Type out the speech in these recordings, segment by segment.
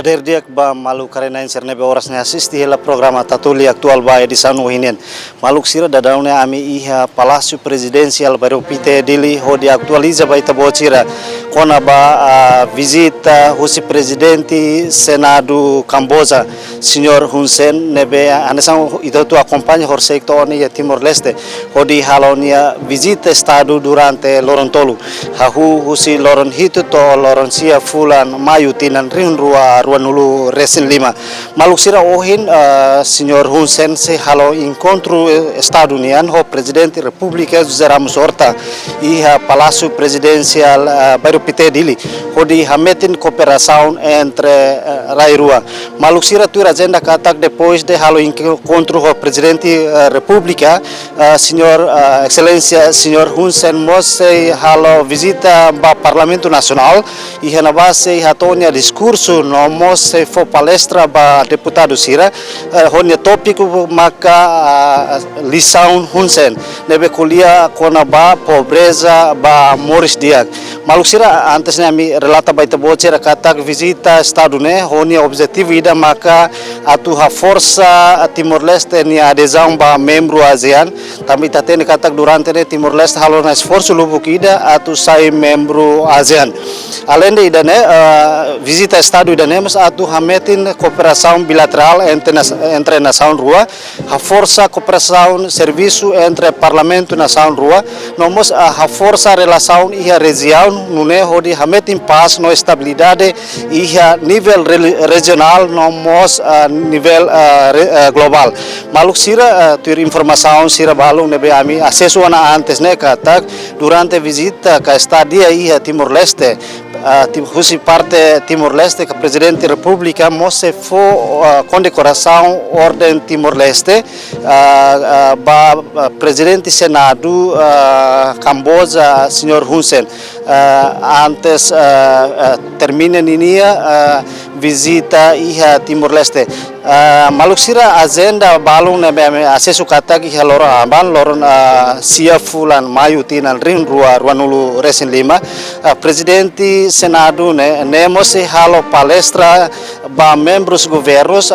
Rader diak ba malu karena inserne be orasnya asisti hela programa tatuli aktual ba edisan wahinian. Maluk sira dadaune ami iha Palácio Presidencial baru pite dili ho di aktualiza ba ita bocira kona ba visita husi presidente Senado Kamboja Senhor Hun Sen nebe anesang itu tu acompanha horsekto oni ya Timor Leste ho di halonia visita estado durante lorontolu hahu husi loron hitu to loron sia fulan mayu tinan rin rua nulu resin 5 maluk sira ohin Senhor Hun Sen se halo encontro estadunian ho presidente República José Ramos Horta iha Palácio Presidencial baru pite dili ho di hametin cooperação entre Rairua maluk sira tu agenda katak depois de halo encontro ho presidente República Senhor Excelência Senhor Hun Sen mose halo visita ba Parlamento Nacional iha na base hatonia discurso no mose fo palestra ba deputado sira honia tópico maka lição Hun Sen nebe kuliah kona ba pobreza ba Morris Diak maluk sira antes mi relata ba ita bocera katak visita estado ne honia objetivo ida maka atu ha força Timor Leste ni adesão ba membro ASEAN também tatene katak durante ne Timor Leste halo na esforço lubuk ida atu sai membro ASEAN além de ida ne visita estado ida ne mas atu hametin cooperação bilateral entre nação rua a força cooperação serviço entre parlamento nação rua nomos a força relação ia região nune hodi hametin paz no estabilidade ia nível regional nomos nível global maluk sira tur informação sira balung nebe ami acesso ana antes ne katak durante visita ka estadia ia Timor Leste husi parte Timor Leste que presidente República mose fo condecoração ordem Timor Leste ba presidente Senado Kamboja Senhor Hun Sen antes termina ninia visita iha Timor Leste maluk sira agenda balung nebe acesso katak iha loron aban loron sia fulan mayu tinan rin rua nulu resin 5 presidente Senado ne mose halo palestra ba membros governos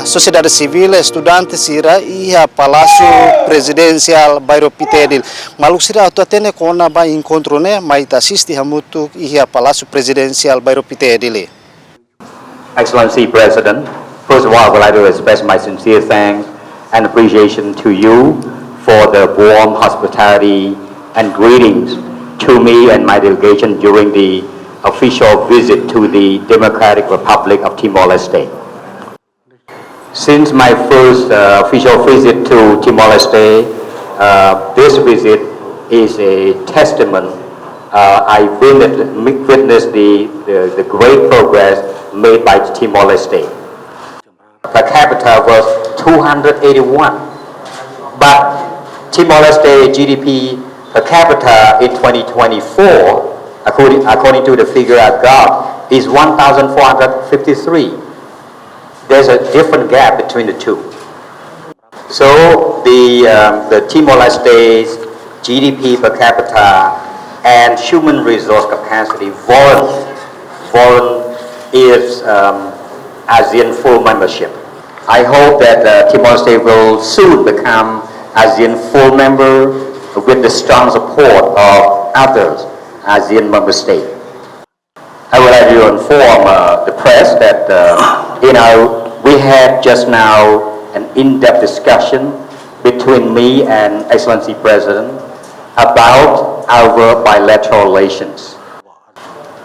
sociedade civil estudantes sira iha Palácio Presidencial bairro Pitedil maluk sira atu atene kona ba encontro ne maita assisti hamutu iha Palácio Presidencial bairro Pitedil. Excellency President, first of all, I would like to express my sincere thanks and appreciation to you for the warm hospitality and greetings to me and my delegation during the official visit to the Democratic Republic of Timor-Leste. Since my first official visit to Timor-Leste, this visit is a testament. I witnessed the great progress made by Timor-Leste. Per capita was 281, but Timor-Leste GDP per capita in 2024, according to the figure I got, is 1,453. There's a different gap between the two. So the Timor-Leste's GDP per capita and human resource capacity foreign is ASEAN full membership. I hope that Timor-Leste will soon become ASEAN full member with the strong support of others ASEAN member states. I would like to inform the press that we had just now an in-depth discussion between me and Excellency President about our bilateral relations.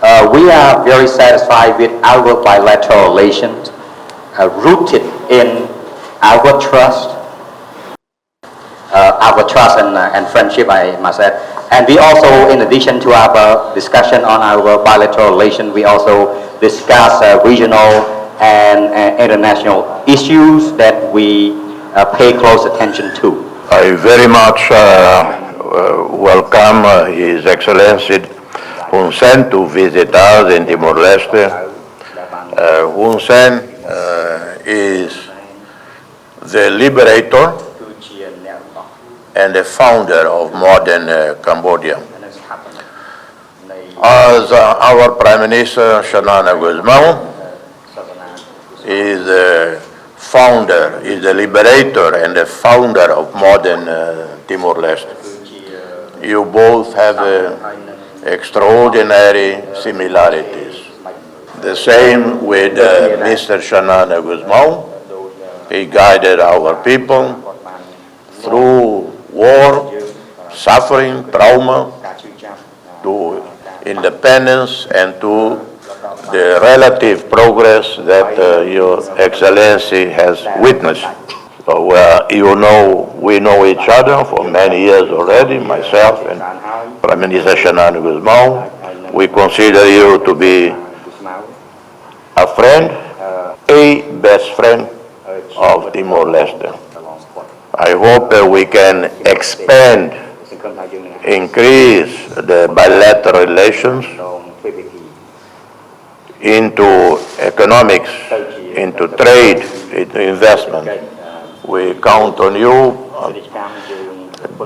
We are very satisfied with our bilateral relations, rooted in our trust and friendship, I must add. And we also, in addition to our discussion on our bilateral relations, we also discuss regional and international issues that we pay close attention to. I very much welcome His Excellency Hun Sen to visit us in Timor-Leste. Hun Sen is the liberator and the founder of modern Cambodia. As our Prime Minister Xanana Gusmão is the founder, is the liberator and the founder of modern Timor-Leste. You both have extraordinary similarities. The same with Mr. Xanana Guzmão. He guided our people through war, suffering, trauma, to independence and to the relative progress that Your Excellency has witnessed. So we know each other for many years already, myself and Prime Minister Xanana Guzmão. We consider you to be a friend, a best friend of Timor-Leste. I hope that we can expand, increase the bilateral relations into economics, into trade, into investment. We count on you,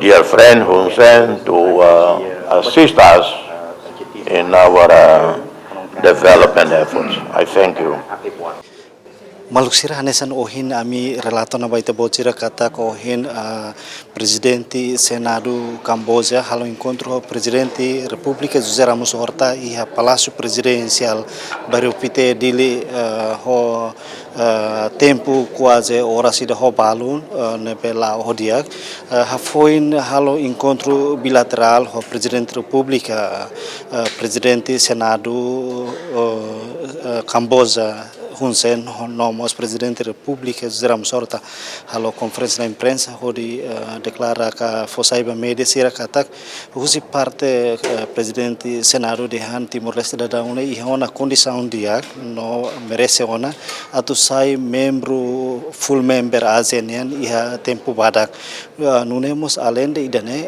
dear friend Hun Sen, to assist us in our development efforts. I thank you. Maluk sira hanesan ohin ami relato na baita bocira kata ko ohin presidente Senado Kamboja halo encontro presidente República José Ramos Horta iha Palácio Presidencial baru pite dili ho tempo quase ora sida ho balun nepela hodiak hafoin halo encontro bilateral ho presidente República presidente Senado Kamboja Hun Sen nomos presidente República José Ramos Horta halo conferência na imprensa onde declara que fosaiba media sira katak husi parte presidente Senado de Han Timor-Leste da daune e ona condição dia no merece ona atu sai membro full member ASEAN iha tempo badak nunemos além de idane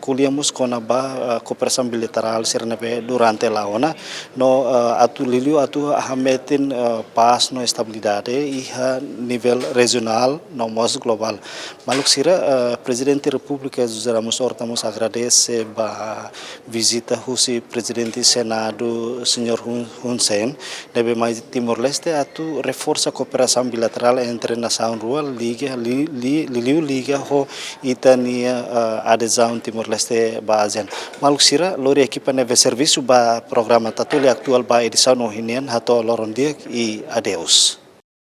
kuliamos konaba cooperação bilateral sirnepe durante la ona no atu liliu atu hametin paz no estabilidade e a nível regional no mais global. Maluk sira presidente República José Ramos Horta nos agradece a visita husi presidente Senado senhor Hun Sen deve mais Timor-Leste atu reforça a cooperação bilateral entre nação rural liga ho itania adesão Timor-Leste ba ASEAN. Maluk sira lori equipa neve serviço ba programa Tatuli aktual ba edição no hinian hato lorondiak e adeus.